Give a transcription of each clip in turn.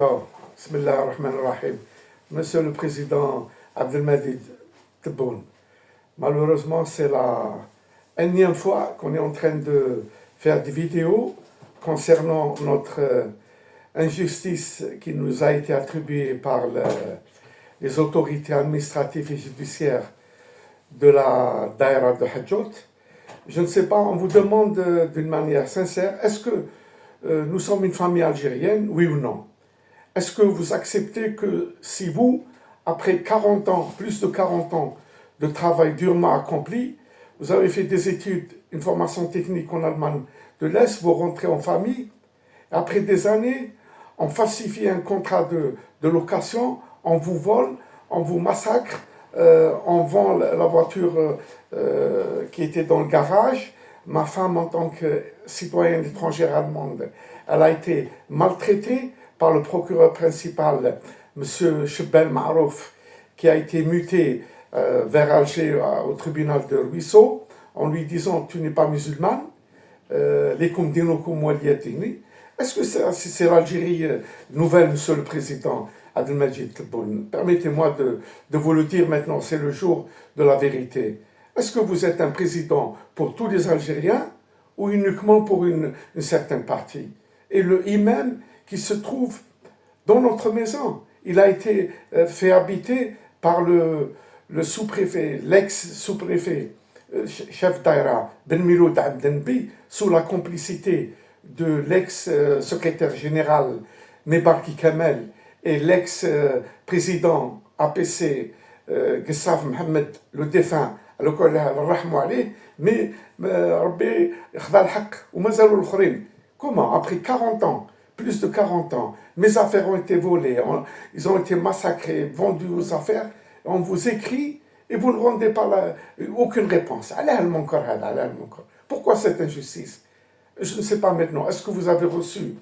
Oh, Bismillah ar-Rahman ar-Rahim. Monsieur le Président Abdelmadid Tebboune, malheureusement, c'est la énième fois qu'on est en train de faire des vidéos concernant notre injustice qui nous a été attribuée par les autorités administratives et judiciaires de la Daïra de Hadjout. Je ne sais pas, on vous demande d'une manière sincère, est-ce que nous sommes une famille algérienne, oui ou non? Est-ce que vous acceptez que si vous, après 40 ans, plus de 40 ans de travail durement accompli, vous avez fait des études, une formation technique en Allemagne de l'Est, vous rentrez en famille, après des années, on falsifie un contrat de location, on vous vole, on vous massacre, on vend la voiture qui était dans le garage. Ma femme, en tant que citoyenne étrangère allemande, elle a été maltraitée par le procureur principal, M. Chebbel Marouf, qui a été muté vers Alger au tribunal de Ruisseau, en lui disant « tu n'es pas musulmane ». Est-ce que c'est l'Algérie nouvelle, Monsieur le Président Abdelmadid Tebboune? Permettez-moi de vous le dire maintenant, c'est le jour de la vérité. Est-ce que vous êtes un président pour tous les Algériens ou uniquement pour une certaine partie? Et le imam qui se trouve dans notre maison, il a été fait habiter par le sous-préfet, l'ex-sous-préfet, chef d'Aïra, Ben Miloud Abdenbi, sous la complicité de l'ex-secrétaire général Mebarki Kamel et l'ex-président APC Ghessaf Mohamed, le défunt, mais comment, après 40 ans, plus de 40 ans, mes affaires ont été volées, ils ont été massacrés, vendus aux affaires, on vous écrit et vous ne rendez pas aucune réponse. Pourquoi cette injustice? Je ne sais pas maintenant. Est-ce que vous avez reçu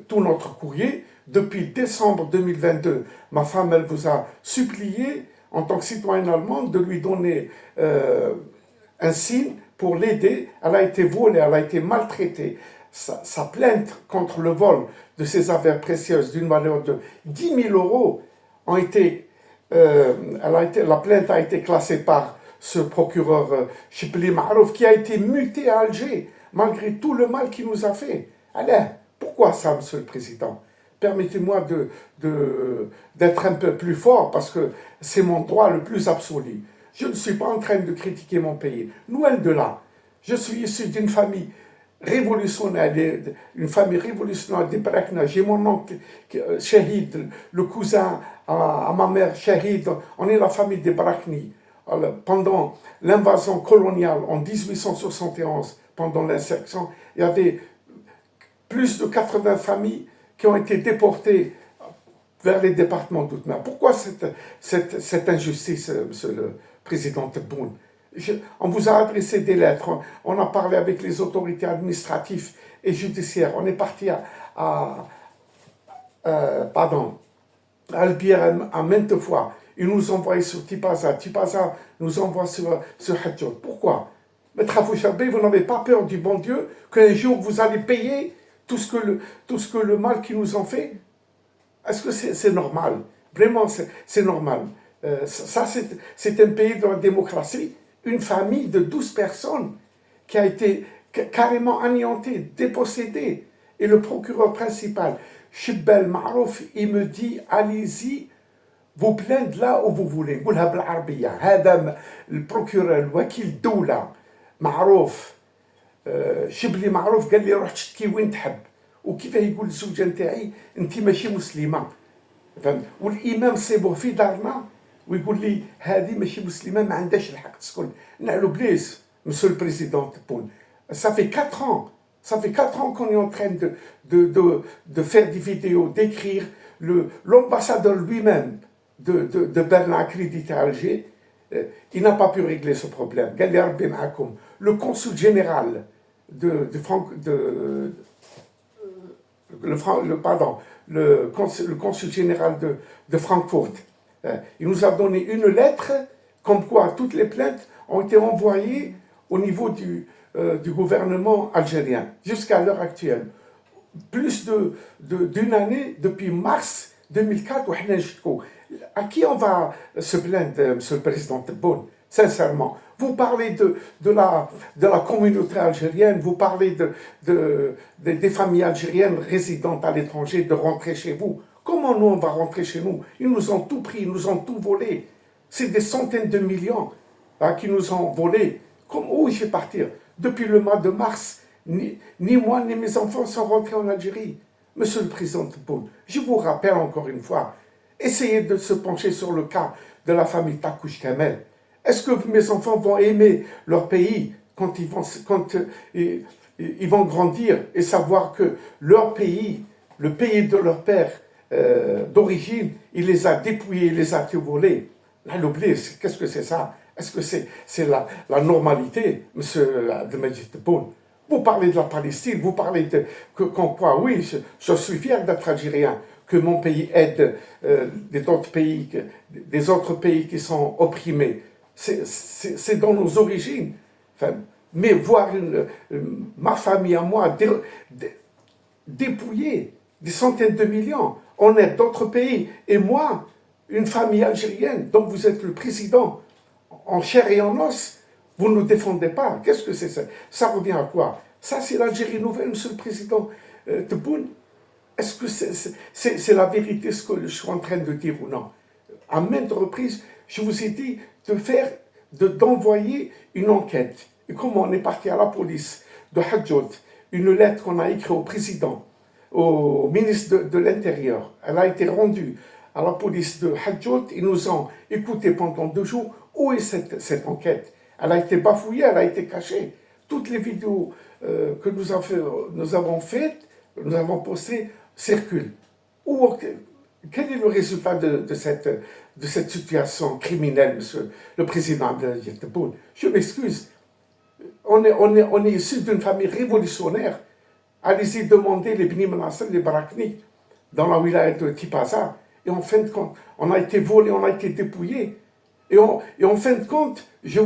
tout notre courrier? Depuis décembre 2022, ma femme, elle vous a supplié, en tant que citoyenne allemande, de lui donner un signe pour l'aider. Elle a été volée, elle a été maltraitée. Sa plainte contre le vol de ses affaires précieuses d'une valeur de 10 000 euros la plainte a été classée par ce procureur Chibli Marouf qui a été muté à Alger malgré tout le mal qu'il nous a fait. Allez, pourquoi ça, Monsieur le Président? Permettez-moi d'être un peu plus fort parce que c'est mon droit le plus absolu. Je ne suis pas en train de critiquer mon pays, loin de là. Je suis issu d'une famille révolutionnaire, une famille révolutionnaire des Brakna. J'ai mon oncle Shahid, le cousin à ma mère Shahid. On est la famille des Brakni. Pendant l'invasion coloniale en 1871, pendant l'insurrection, il y avait plus de 80 familles qui ont été déportées vers les départements d'outre-mer. Pourquoi cette injustice, Monsieur le Président Tebboune? On vous a adressé des lettres, on a parlé avec les autorités administratives et judiciaires, on est parti à Albière à maintes fois. Ils nous envoient sur Tipaza, Tipaza nous envoie sur Hadjout. Pourquoi? Maître Afouchabé, vous n'avez pas peur du bon Dieu qu'un jour vous allez payer tout ce que le mal qu'ils nous ont fait? Est-ce que c'est normal? Vraiment, c'est normal. Ça, c'est un pays de la démocratie. Une famille de 12 personnes qui a été carrément anéantie, dépossédée. Et le procureur principal, Chebbel Marouf, il me dit, allez-y, vous plaindre là où vous voulez. Le procureur, le wakil doula, Marouf, Chibli Marouf, قال لي روح تشتكي وين تحب. وكيفاه يقول الزوجة نتاعي انت ماشي مسلمة. فهمت؟ والإمام صيبوه في دارنا ويقول لي هذه ماشي مسلمه ما عندهاش الحق تسكن. نعلو بليس Monsieur le Président Tebboune. Ça fait 4 ans. Ça fait 4 ans qu'on est en train de faire des vidéos, d'écrire. L'ambassadeur lui-même de Berlin accrédité à Alger, il n'a pas pu régler ce problème. Le consul général le consul général de Francfort, il nous a donné une lettre comme quoi toutes les plaintes ont été envoyées au niveau du gouvernement algérien jusqu'à l'heure actuelle. plus d'une année, depuis mars 2004, à qui on va se plaindre, Monsieur le Président Tebboune, sincèrement? Vous parlez de la communauté algérienne, vous parlez des familles algériennes résidentes à l'étranger, de rentrer chez vous. Comment nous, on va rentrer chez nous? Ils nous ont tout pris, ils nous ont tout volé. C'est des centaines de millions qui nous ont volés. Où je vais partir? Depuis le mois de mars, ni moi ni mes enfants sont rentrés en Algérie. Monsieur le Président Tebboune, je vous rappelle encore une fois, essayez de se pencher sur le cas de la famille Takouch Kamel. Est-ce que mes enfants vont aimer leur pays quand ils vont grandir et savoir que leur pays, le pays de leur père d'origine, il les a dépouillés, il les a tout volés? Là, l'oubli, qu'est-ce que c'est ça? Est-ce que c'est la normalité, monsieur Abdelmajid Tebboune? Vous parlez de la Palestine, vous parlez qu'en quoi? Oui, je suis fier d'être algérien, que mon pays aide des autres pays qui sont opprimés. C'est dans nos origines. Enfin, mais voir ma famille à moi dépouillée des centaines de millions, on aide d'autres pays. Et moi, une famille algérienne dont vous êtes le président, en chair et en os, vous ne nous défendez pas. Qu'est-ce que c'est ça? Ça revient à quoi? Ça, c'est l'Algérie nouvelle, monsieur le président Tebboune. Est-ce que c'est la vérité ce que je suis en train de dire ou non? À maintes reprises, je vous ai dit d'envoyer une enquête. Et comme on est parti à la police de Hadjout, une lettre qu'on a écrite au président, au ministre de l'Intérieur, elle a été rendue à la police de Hadjout. Ils nous ont écoutés pendant 2 jours. Où est cette enquête? Elle a été bafouillée, elle a été cachée. Toutes les vidéos que nous avons postées, circulent. Quel est le résultat de cette situation criminelle, monsieur le président Abdelmajid Tebboune? Je m'excuse. On est issu d'une famille révolutionnaire. Allez-y demander les Bni Menassel, les Barakni, dans la wilaya de Tipaza. Et en fin de compte, on a été volé, on a été dépouillé. Et en fin de compte, je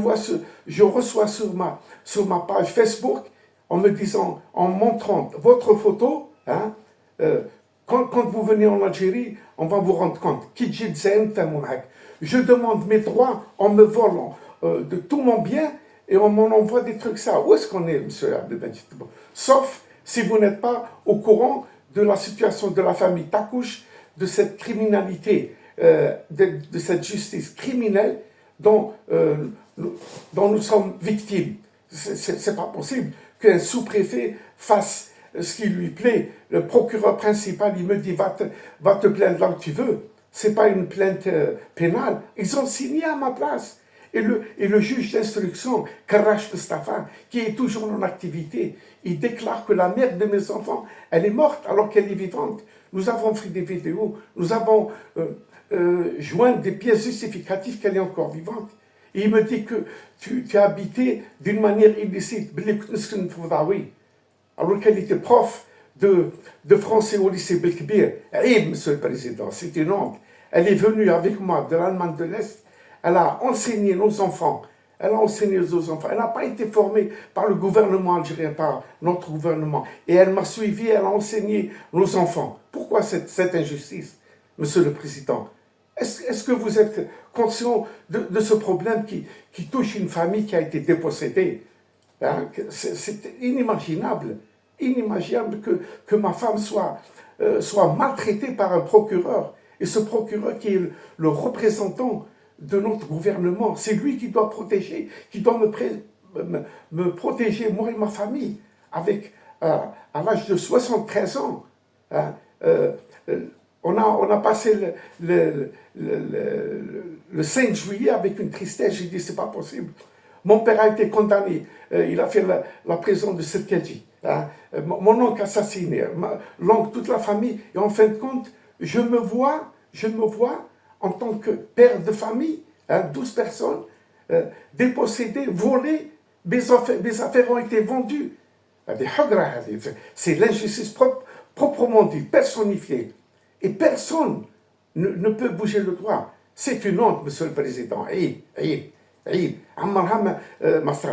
reçois sur ma page Facebook, en montrant votre photo, hein, quand vous venez en Algérie, on va vous rendre compte. Je demande mes droits, on me vole de tout mon bien et on m'en envoie des trucs ça. Où est-ce qu'on est, monsieur Abdelmajid Tebboune? Sauf si vous n'êtes pas au courant de la situation de la famille Takouch, de cette criminalité, de cette justice criminelle dont nous sommes victimes. C'est pas possible qu'un sous-préfet fasse ce qui lui plaît. Le procureur principal, il me dit va te plaindre là où tu veux. C'est pas une plainte pénale. Ils ont signé à ma place. Et le juge d'instruction, Karash Mustafa, qui est toujours en activité, il déclare que la mère de mes enfants, elle est morte alors qu'elle est vivante. Nous avons fait des vidéos, nous avons joint des pièces justificatives qu'elle est encore vivante. Et il me dit que tu as habité d'une manière illicite, alors qu'elle était prof de français au lycée Belkbir. Et, monsieur le président, c'est une honte. Elle est venue avec moi de l'Allemagne de l'Est. Elle a enseigné nos enfants. Elle n'a pas été formée par le gouvernement algérien, par notre gouvernement. Et elle m'a suivi, elle a enseigné nos enfants. Pourquoi cette injustice, monsieur le président? Est-ce que vous êtes conscient de ce problème qui touche une famille qui a été dépossédée? Hein? C'est inimaginable. Inimaginable que ma femme soit maltraitée par un procureur. Et ce procureur qui est le représentant de notre gouvernement, c'est lui qui doit protéger, me protéger, moi et ma famille, avec, à l'âge de 73 ans. Hein, on a passé le 5 juillet avec une tristesse. J'ai dit, c'est pas possible. Mon père a été condamné. Il a fait la prison de Serkedji. Hein. Mon oncle assassiné. L'oncle, toute la famille. Et en fin de compte, je me vois en tant que père de famille, 12 personnes, dépossédées, volées, mes affaires ont été vendues. C'est l'injustice proprement dit, personnifiée. Et personne ne peut bouger le doigt. C'est une honte, monsieur le président.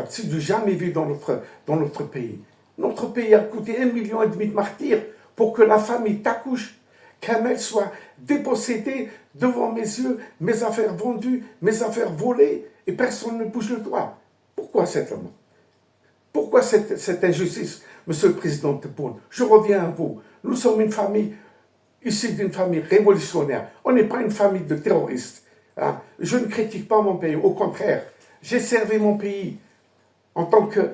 C'est du jamais vu dans notre pays. Notre pays a coûté 1,5 million de martyrs pour que la famille t'accouche, Kamel soit dépossédée devant mes yeux, mes affaires vendues, mes affaires volées, et personne ne bouge le doigt. Pourquoi cette amour? Pourquoi cette injustice, Monsieur le Président Tebboune? Je reviens à vous. Nous sommes une famille, issue d'une famille révolutionnaire. On n'est pas une famille de terroristes. Hein. Je ne critique pas mon pays, au contraire. J'ai servi mon pays en tant que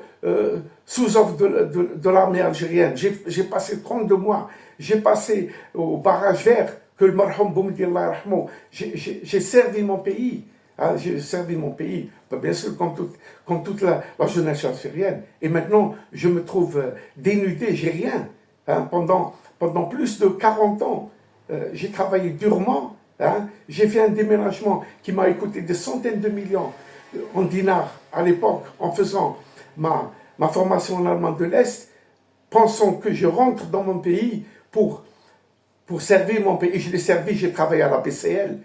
sous-offre de l'armée algérienne. J'ai passé 32 mois. J'ai passé au barrage vert, que le marham Boumediallah Rahmou. J'ai servi mon pays. Hein, j'ai servi mon pays, bien sûr, comme toute la jeunesse algérienne. Et maintenant, je me trouve dénudé, j'ai rien. Hein, pendant plus de 40 ans, j'ai travaillé durement. Hein, j'ai fait un déménagement qui m'a coûté des centaines de millions en dinars à l'époque, en faisant ma formation en Allemagne de l'Est, pensant que je rentre dans mon pays pour servir mon pays. Je l'ai servi, j'ai travaillé à la BCL,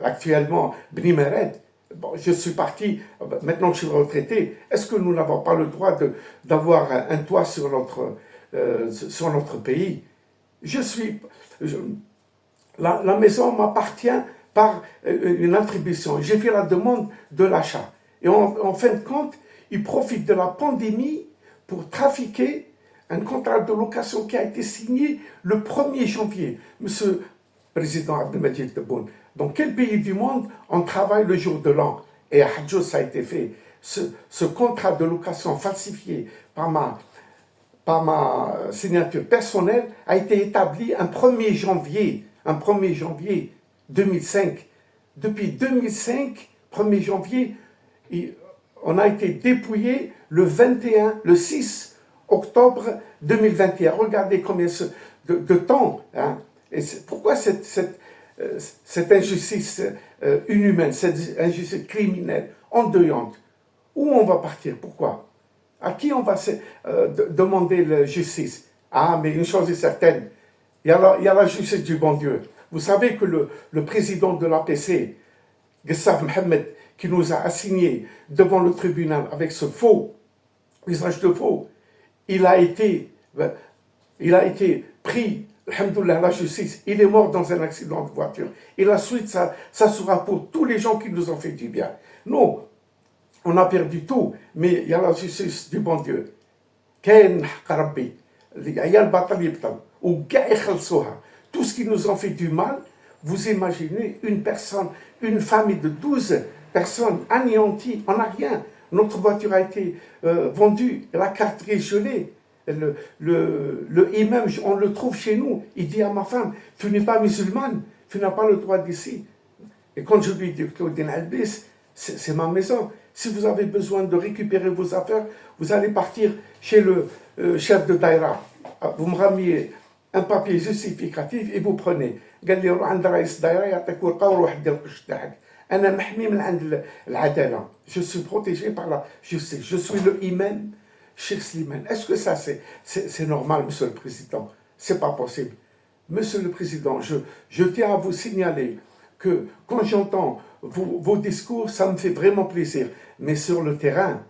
actuellement Bni Mered. Bon, je suis parti, maintenant que je suis retraité. Est-ce que nous n'avons pas le droit d'avoir un toit sur notre pays? La maison m'appartient par une attribution. J'ai fait la demande de l'achat. Et en fin de compte, ils profitent de la pandémie pour trafiquer un contrat de location qui a été signé le 1er janvier. Monsieur le Président Abdelmadjid Tebboune, dans quel pays du monde on travaille le jour de l'an? Et à Hadjou, ça a été fait. Ce contrat de location falsifié par ma signature personnelle a été établi un 1er janvier 2005. Depuis 2005, 1er janvier, on a été dépouillé le 6 octobre 2021. Regardez combien de temps. Hein. Et pourquoi cette injustice inhumaine, cette injustice criminelle, endeuillante? Où on va partir? Pourquoi? À qui on va demander la justice? Ah, mais une chose est certaine, il y a la justice du bon Dieu. Vous savez que le président de l'APC, Gassaf Mohamed, qui nous a assignés devant le tribunal avec ce visage de faux, il a été pris, alhamdoulilah, la justice. Il est mort dans un accident de voiture. Et la suite, ça sera pour tous les gens qui nous ont fait du bien. Nous, on a perdu tout, mais il y a la justice du bon Dieu. Tout ce qui nous ont fait du mal, vous imaginez une famille de 12 personnes anéanties, on n'a rien. Notre voiture a été vendue, la carte est gelée. Le imam, on le trouve chez nous, il dit à ma femme, tu n'es pas musulmane, tu n'as pas le droit d'ici. Et quand je lui dis, Claudine Albis, c'est ma maison. Si vous avez besoin de récupérer vos affaires, vous allez partir chez le chef de Daïra. Vous me ramenez un papier justificatif et vous prenez. قال لي روح عند رئيس الدائرة يعطيك ورقة وروح دير القش تاعك. أنا محمي من عند العدالة. Je suis protégé par la justice. Je suis le imam Cheikh Slimane. Est-ce que ça c'est normal, Monsieur le Président? C'est pas possible. Monsieur le Président, je tiens à vous signaler que quand j'entends vos discours, ça me fait vraiment plaisir. Mais sur le terrain,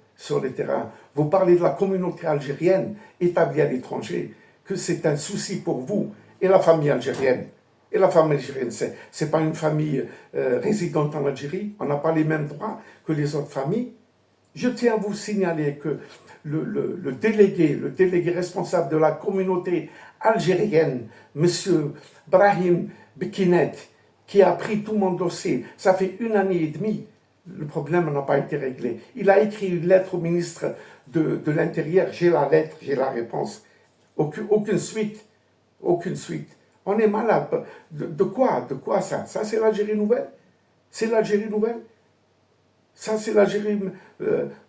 vous parlez de la communauté algérienne établie à l'étranger, que c'est un souci pour vous et la famille algérienne. Et la famille algérienne, c'est pas une famille résidente en Algérie, on n'a pas les mêmes droits que les autres familles. Je tiens à vous signaler que le délégué responsable de la communauté algérienne, M. Brahim Bekinet, qui a pris tout mon dossier, ça fait 1 année et demie, le problème n'a pas été réglé. Il a écrit une lettre au ministre de l'Intérieur, j'ai la lettre, j'ai la réponse. Aucune suite. On est malade. De quoi ça? Ça, c'est l'Algérie nouvelle? C'est l'Algérie nouvelle? Ça, c'est l'Algérie,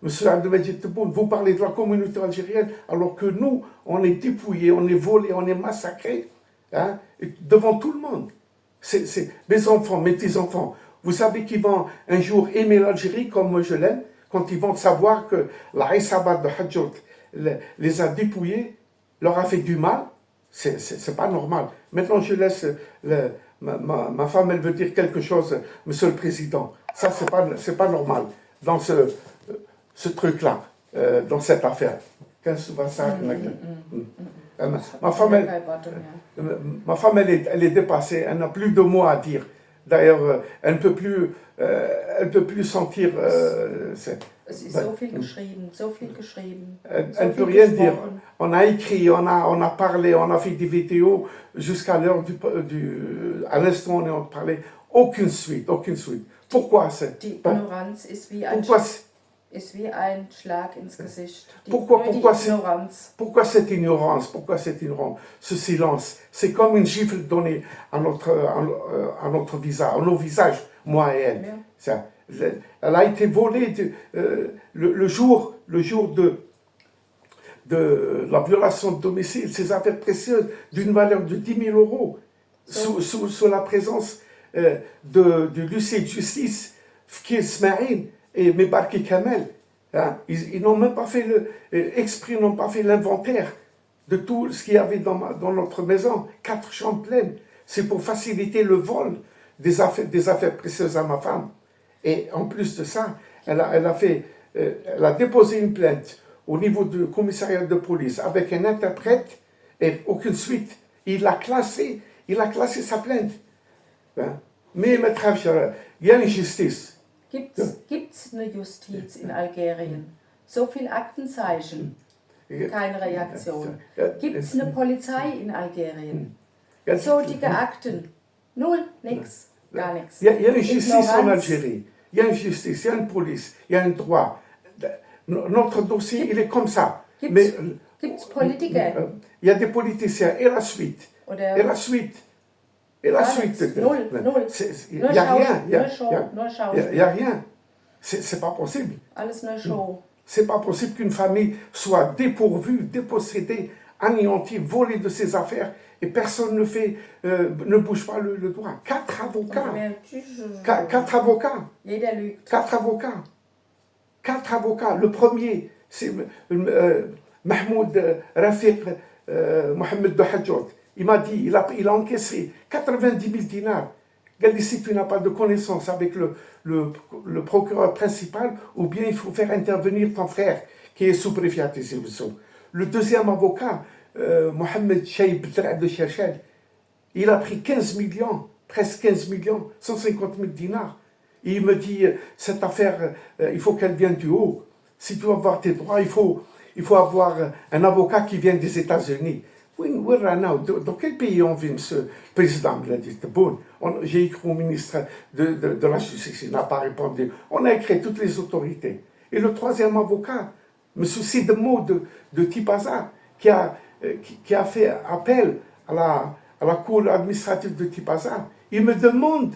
monsieur Abdelmadjid Tebboune. Vous parlez de la communauté algérienne, alors que nous, on est dépouillés, on est volés, on est massacrés, hein, devant tout le monde. C'est mes enfants, mes petits-enfants. Vous savez qu'ils vont un jour aimer l'Algérie comme moi je l'aime, quand ils vont savoir que la Isaba de Hadjout les a dépouillés, leur a fait du mal. C'est pas normal. Maintenant, je laisse ma femme, elle veut dire quelque chose, Monsieur le Président. Ça, c'est pas normal dans ce truc-là, dans cette affaire. Qu'est-ce que ça Ma femme, elle est dépassée, elle n'a plus de mots à dire. D'ailleurs, elle ne peut plus sentir. Es ist so viel geschrieben, so viel geschrieben. Elle ne peut rien dire. On a écrit, on a parlé, on a fait des vidéos jusqu'à l'heure à l'instant où on parlait. Aucune suite, aucune suite. Pourquoi c'est? Die Ignoranz ist wie ein Schlag ins Gesicht. Pourquoi cette ignorance? Pourquoi cette ignorance? Ce silence, c'est comme une gifle donnée à notre visage, à nos visages, moi et elle. Ça, elle a été volée le jour de la violation de domicile, ces affaires précieuses d'une valeur de 10 000 euros, sous la présence du huissier de justice, Fkir Smaïn et Mebarki Kamel. Hein, ils n'ont même pas fait exprès, n'ont pas fait l'inventaire de tout ce qu'il y avait dans notre maison. 4 chambres pleines. C'est pour faciliter le vol des affaires précieuses à ma femme. Et en plus de ça, elle a déposé une plainte au niveau du commissariat de police avec un interprète et aucune suite. Il a classé sa plainte. Hein? Mais il y a une justice. Gibt's eine Justiz in Algerien? So viel Aktenzeichen, keine Reaktion. Gibt's eine Polizei in Algerien? So dicke Akten, null, nix, gar nichts. Il y a une justice en Algérie. Il y a une justice, il y a une police, il y a un droit. Notre dossier, il est comme ça. Gibt's Politiker? Il y a des politiciens et la suite. Et la suite. Et la suite. Null. Il n'y a rien. Il n'y a rien. C'est pas possible. Alles nur Show. C'est pas possible qu'une famille soit dépourvue, dépossédée, anéantie, volée de ses affaires et personne ne bouge pas le doigt. 4 avocats. 4 avocats. Quatre avocats. 4 avocats. Le premier, c'est Mahmoud Rafiq Mohamed de Hadjot. Il m'a dit, il a encaissé 90 000 dinars. Regardez, si tu n'as pas de connaissance avec le procureur principal, ou bien il faut faire intervenir ton frère, qui est sous-préfet à Tizi Ouzou. Le deuxième avocat, Mohamed Cheib de Cherchel, il a pris 15 millions, presque 15 millions, 150 000 dinars. Et il me dit, cette affaire, il faut qu'elle vienne du haut. Si tu veux avoir tes droits, il faut avoir un avocat qui vient des États-Unis. Dans quel pays on vit, monsieur le président Tebboune? J'ai écrit au ministre de la Justice, il n'a pas répondu. On a écrit toutes les autorités. Et le troisième avocat, monsieur Sidemo de Tipaza, qui a fait appel à la cour administrative de Tipaza, il me demande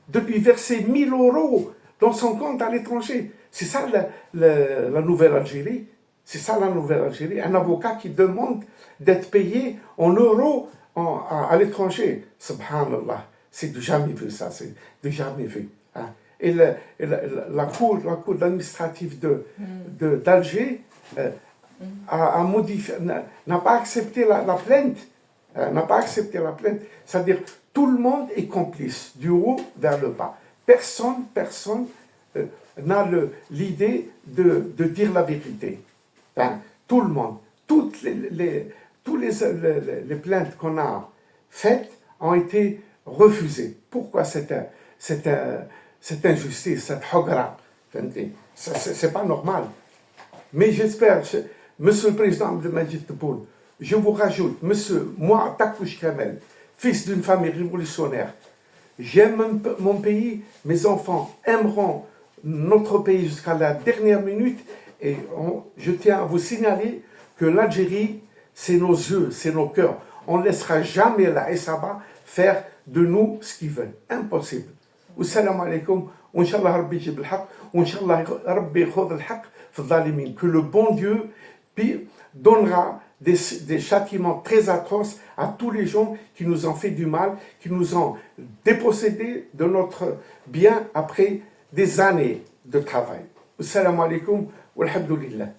de lui verser 1 000 euros dans son compte à l'étranger. C'est ça la nouvelle Algérie. C'est ça la nouvelle Algérie. Un avocat qui demande d'être payé en euros à l'étranger. Subhanallah. C'est du jamais vu ça. C'est du jamais vu. Hein. Et la cour administrative d'Alger a modifié, n'a pas accepté la plainte. N'a pas accepté la plainte. C'est-à-dire, tout le monde est complice, du haut vers le bas. Personne n'a l'idée de dire la vérité. Hein, tout le monde, toutes les plaintes qu'on a faites ont été refusées. Pourquoi cette injustice, cette hogra? C'est pas normal. Mais j'espère, monsieur le président Abdelmadjid Tebboune, je vous rajoute, monsieur, moi, Takouch Kamel, fils d'une famille révolutionnaire, j'aime mon pays, mes enfants aimeront notre pays jusqu'à la dernière minute. Et je tiens à vous signaler que l'Algérie, c'est nos yeux, c'est nos cœurs. On ne laissera jamais la Essaba faire de nous ce qu'ils veulent. Impossible. Wassalamu alaikum. Inch'Allah Rabbi jib al-haq. Inch'Allah Rabbi khod al-haq fi dhalimin. Que le bon Dieu donnera des châtiments très atroces à tous les gens qui nous ont fait du mal, qui nous ont dépossédés de notre bien après des années de travail. Assalamu alaikum. والحمد لله.